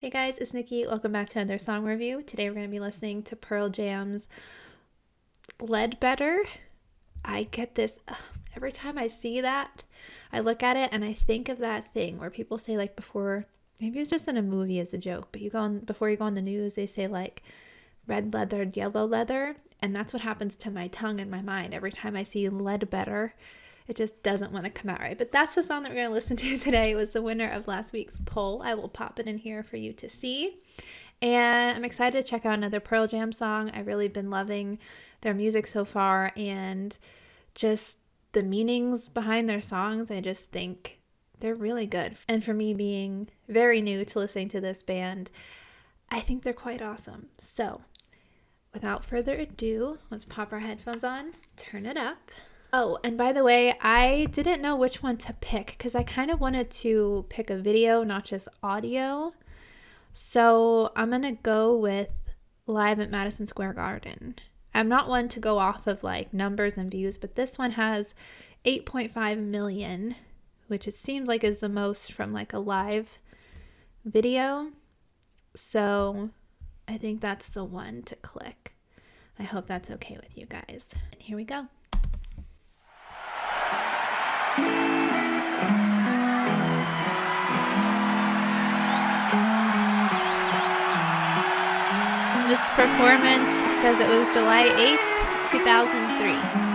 Hey guys, it's Nikki. Welcome back to another song review. Today we're going to be listening to Pearl Jam's Ledbetter. I get this every time I see that. I look at it and I think of that thing where people say like before, maybe it's just in a movie as a joke, but before you go on the news, they say like red leather, yellow leather, and that's what happens to my tongue and my mind every time I see Ledbetter. It just doesn't want to come out right. But that's the song that we're going to listen to today. It was the winner of last week's poll. I will pop it in here for you to see. And I'm excited to check out another Pearl Jam song. I've really been loving their music so far and just the meanings behind their songs. I just think they're really good. And for me being very new to listening to this band, I think they're quite awesome. So without further ado, let's pop our headphones on, turn it up. Oh, and by the way, I didn't know which one to pick because I kind of wanted to pick a video, not just audio. So I'm going to go with Live at Madison Square Garden. I'm not one to go off of like numbers and views, but this one has 8.5 million, which it seems like is the most from like a live video. So I think that's the one to click. I hope that's okay with you guys. And here we go. This performance says it was July 8th, 2003.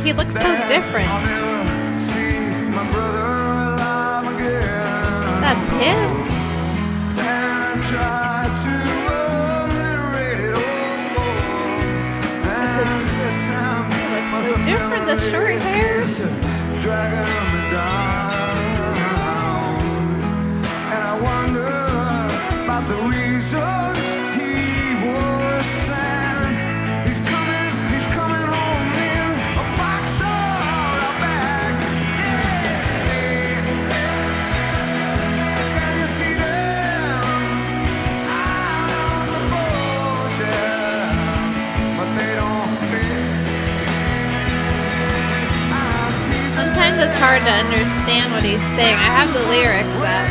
He looks so different. That's him. He looks so different, the short hair. And I wonder about the reasons he was sent. He's coming home in a box on a bag. Can you see them out on the boat? Yeah. But they don't fit. Sometimes it's hard to understand what he's saying. I have the lyrics up.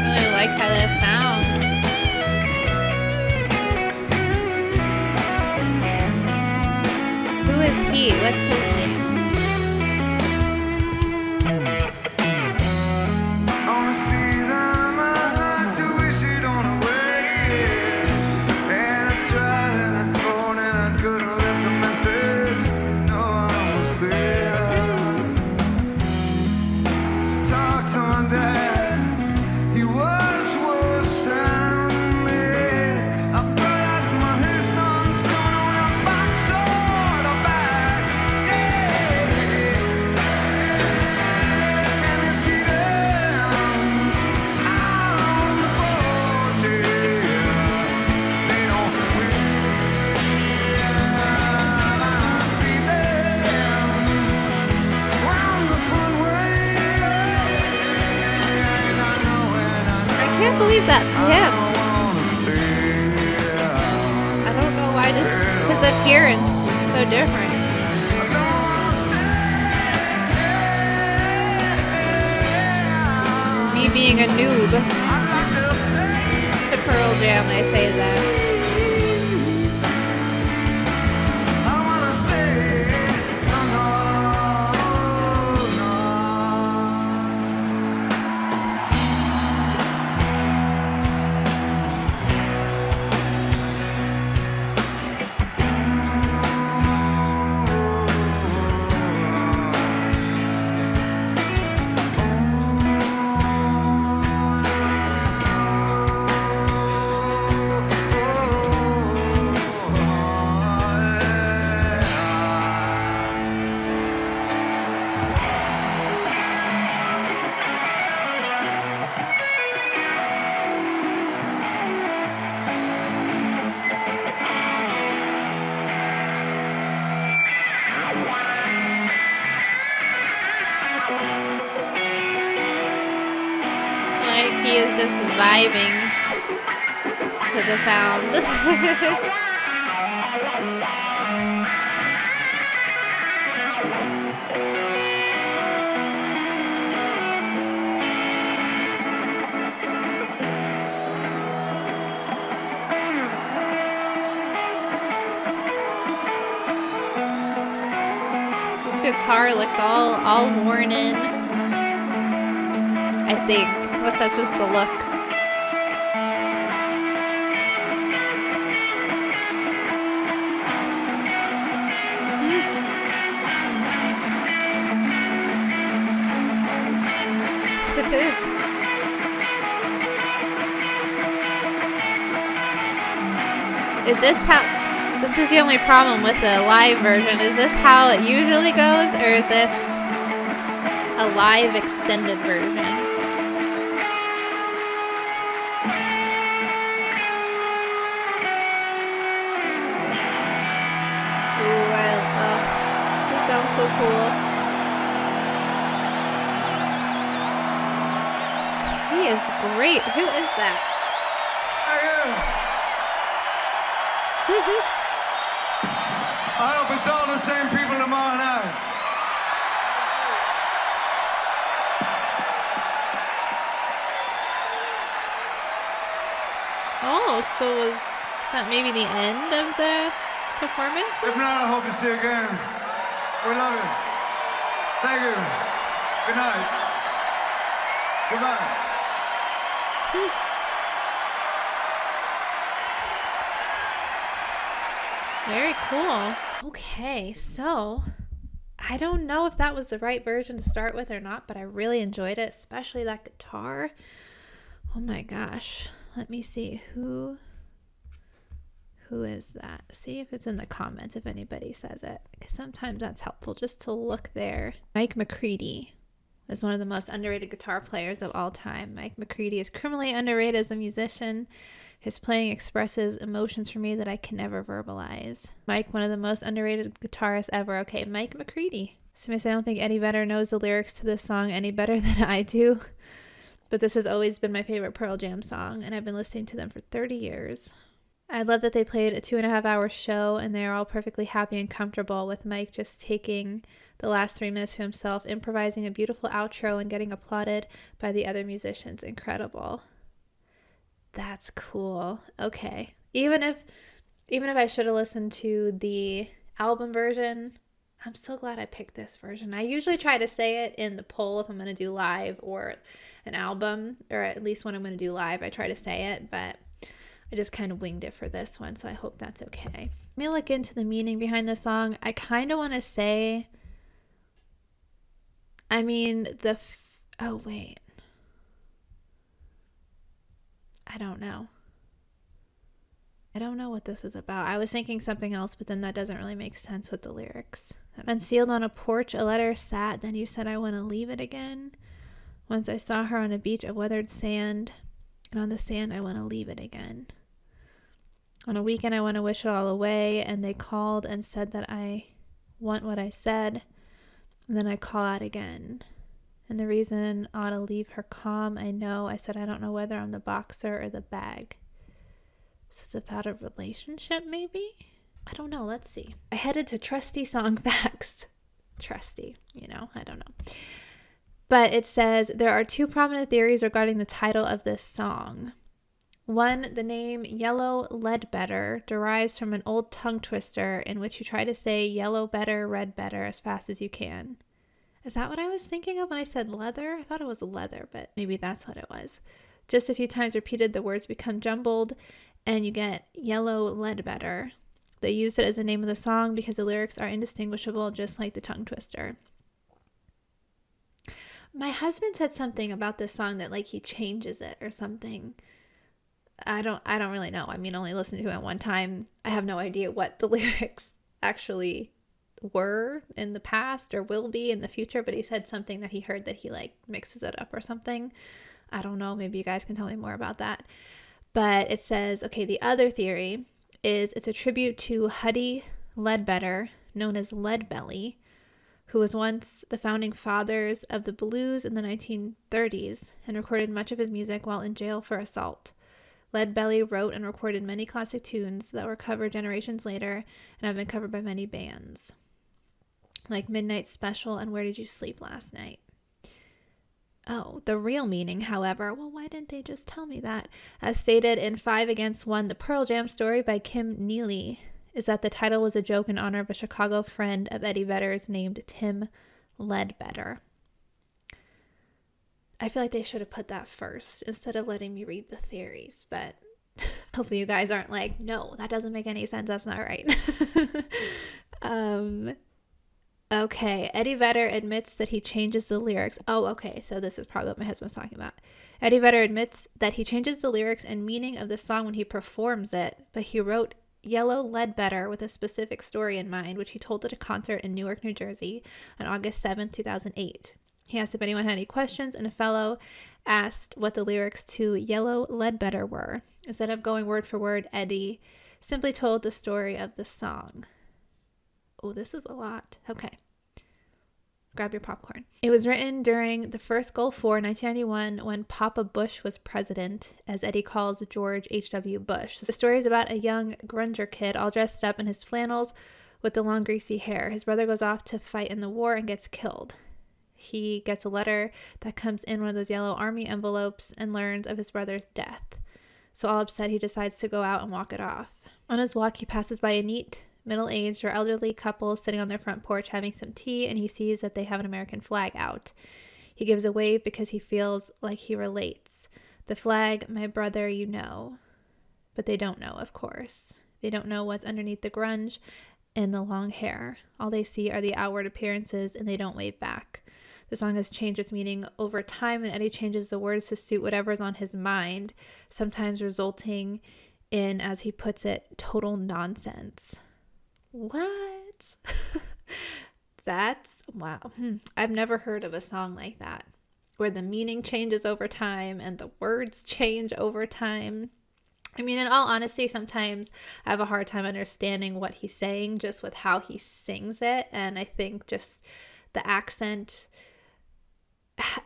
I like how that sounds. Who is he? What's his name? I can't believe that's him. I don't know why his appearance is so different. Me being a noob to Pearl Jam, I say that. He's just vibing to the sound. This guitar looks all worn in, I think. Unless that's just the look. Is this how... This is the only problem with the live version. Is this how it usually goes, or is this a live extended version? Ooh, this sounds so cool. He is great. Who is that? I hope it's all the same people tomorrow night. Oh, so was that maybe the end of the performance? If not, I hope to see you again. We love you. Thank you. Good night. Goodbye. Very cool. Okay, so I don't know if that was the right version to start with or not, but I really enjoyed it, especially that guitar. Oh my gosh. Let me see who is that. See if it's in the comments if anybody says it, because sometimes that's helpful just to look there. Mike McCready is one of the most underrated guitar players of all time. Mike McCready is criminally underrated as a musician. His playing expresses emotions for me that I can never verbalize. Mike, one of the most underrated guitarists ever. Okay, Mike McCready. Somebody said, I don't think Eddie Vedder knows the lyrics to this song any better than I do. But this has always been my favorite Pearl Jam song, and I've been listening to them for 30 years. I love that they played a 2.5-hour show, and they're all perfectly happy and comfortable with Mike just taking the last 3 minutes to himself, improvising a beautiful outro, and getting applauded by the other musicians. Incredible. That's cool. Okay. Even if I should have listened to the album version, I'm so glad I picked this version. I usually try to say it in the poll if I'm going to do live or an album, or at least when I'm going to do live, I try to say it, but I just kind of winged it for this one, so I hope that's okay. Let me look into the meaning behind the song. I kind of want to say, oh wait. I don't know. I don't know what this is about. I was thinking something else, but then that doesn't really make sense with the lyrics. Unsealed on a porch, a letter sat, then you said I want to leave it again. Once I saw her on a beach of weathered sand, and on the sand I want to leave it again. On a weekend I want to wish it all away, and they called and said that I want what I said, and then I call out again. And the reason I ought to leave her calm, I know. I said I don't know whether I'm the boxer or the bag. So it's about a relationship, maybe? I don't know. Let's see. I headed to Trusty Song Facts. Trusty, I don't know. But it says, there are 2 prominent theories regarding the title of this song. One, the name Yellow Ledbetter derives from an old tongue twister in which you try to say yellow better, red better as fast as you can. Is that what I was thinking of when I said leather? I thought it was leather, but maybe that's what it was. Just a few times repeated, the words become jumbled, and you get Yellow Ledbetter. They used it as the name of the song because the lyrics are indistinguishable, just like the tongue twister. My husband said something about this song that he changes it or something. I don't really know. Only listened to it one time. I have no idea what the lyrics actually were in the past or will be in the future, but he said something that he heard that he mixes it up or something. I don't know. Maybe you guys can tell me more about that. But it says, okay, the other theory is it's a tribute to Eddie Ledbetter, known as Leadbelly, who was once the founding fathers of the blues in the 1930s and recorded much of his music while in jail for assault. Leadbelly wrote and recorded many classic tunes that were covered generations later and have been covered by many bands, like Midnight Special and Where Did You Sleep Last Night? Oh, the real meaning, however, well, why didn't they just tell me that? As stated in 5 Against 1, The Pearl Jam Story by Kim Neely, is that the title was a joke in honor of a Chicago friend of Eddie Vedder's named Tim Ledbetter. I feel like they should have put that first instead of letting me read the theories, but hopefully you guys aren't like, no, that doesn't make any sense. That's not right. Okay, Eddie Vedder admits that he changes the lyrics. Oh, okay, so this is probably what my husband was talking about. Eddie Vedder admits that he changes the lyrics and meaning of the song when he performs it, but he wrote Yellow Ledbetter with a specific story in mind, which he told at a concert in Newark, New Jersey on August 7th, 2008. He asked if anyone had any questions, and a fellow asked what the lyrics to Yellow Ledbetter were. Instead of going word for word, Eddie simply told the story of the song. Oh, this is a lot. Okay. Grab your popcorn. It was written during the first Gulf War in 1991 when Papa Bush was president, as Eddie calls George H.W. Bush. The story is about a young grunger kid all dressed up in his flannels with the long greasy hair. His brother goes off to fight in the war and gets killed. He gets a letter that comes in one of those yellow army envelopes and learns of his brother's death. So all upset, he decides to go out and walk it off. On his walk, he passes by a neat, middle-aged or elderly couple sitting on their front porch having some tea, and he sees that they have an American flag out. He gives a wave because he feels like he relates. The flag, my brother, you know. But they don't know, of course. They don't know what's underneath the grunge and the long hair. All they see are the outward appearances, and they don't wave back. The song has changed its meaning over time, and Eddie changes the words to suit whatever's on his mind, sometimes resulting in, as he puts it, total nonsense. What? That's wow. I've never heard of a song like that where the meaning changes over time and the words change over time. I mean, in all honesty, sometimes I have a hard time understanding what he's saying just with how he sings it. And I think just the accent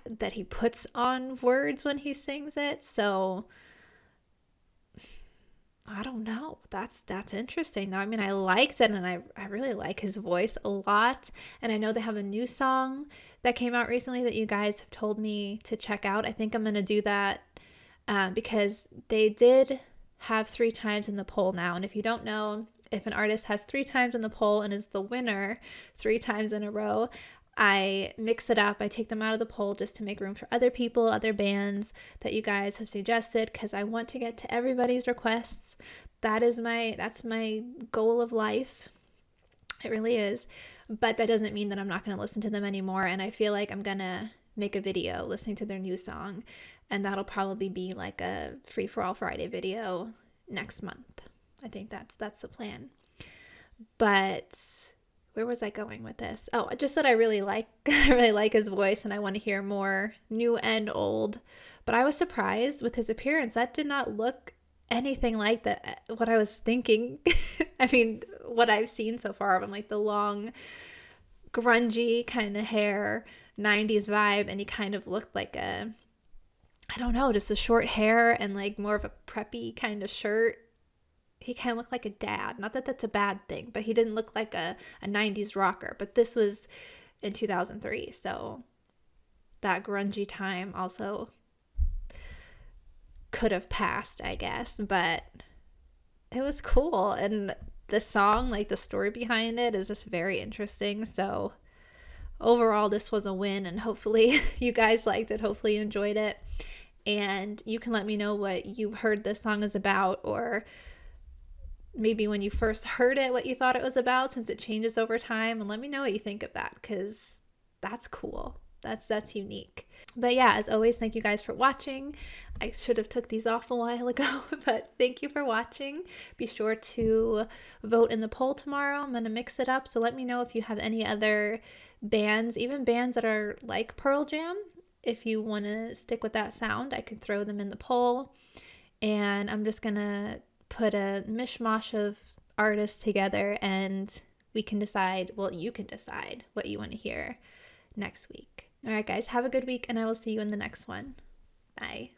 that he puts on words when he sings it. So I don't know. That's interesting though. I mean, I liked it, and I really like his voice a lot. And I know they have a new song that came out recently that you guys have told me to check out. I think I'm going to do that because they did have 3 times in the poll now. And if you don't know, if an artist has 3 times in the poll and is the winner 3 times in a row, I mix it up. I take them out of the poll just to make room for other people, other bands that you guys have suggested, because I want to get to everybody's requests. That's my goal of life. It really is. But that doesn't mean that I'm not going to listen to them anymore. And I feel like I'm going to make a video listening to their new song. And that'll probably be like a Free for All Friday video next month. I think that's the plan. But where was I going with this? Oh, just that I really like his voice, and I want to hear more new and old. But I was surprised with his appearance. That did not look anything like that, what I was thinking. I mean, what I've seen so far of him, like the long, grungy kind of hair, 90s vibe, and he kind of looked like I don't know, just a short hair and like more of a preppy kind of shirt. He kind of looked like a dad. Not that that's a bad thing, but he didn't look like a 90s rocker. But this was in 2003, so that grungy time also could have passed, I guess. But it was cool. And the song, like the story behind it, is just very interesting. So overall, this was a win, and hopefully you guys liked it. Hopefully you enjoyed it. And you can let me know what you heard this song is about, or maybe when you first heard it, what you thought it was about, since it changes over time, and let me know what you think of that, because that's cool. That's unique. But yeah, as always, thank you guys for watching. I should have took these off a while ago, but thank you for watching. Be sure to vote in the poll tomorrow. I'm going to mix it up, so let me know if you have any other bands, even bands that are like Pearl Jam. If you want to stick with that sound, I could throw them in the poll. And I'm just going to put a mishmash of artists together, and we can decide, well, you can decide what you want to hear next week. All right, guys, have a good week, and I will see you in the next one. Bye.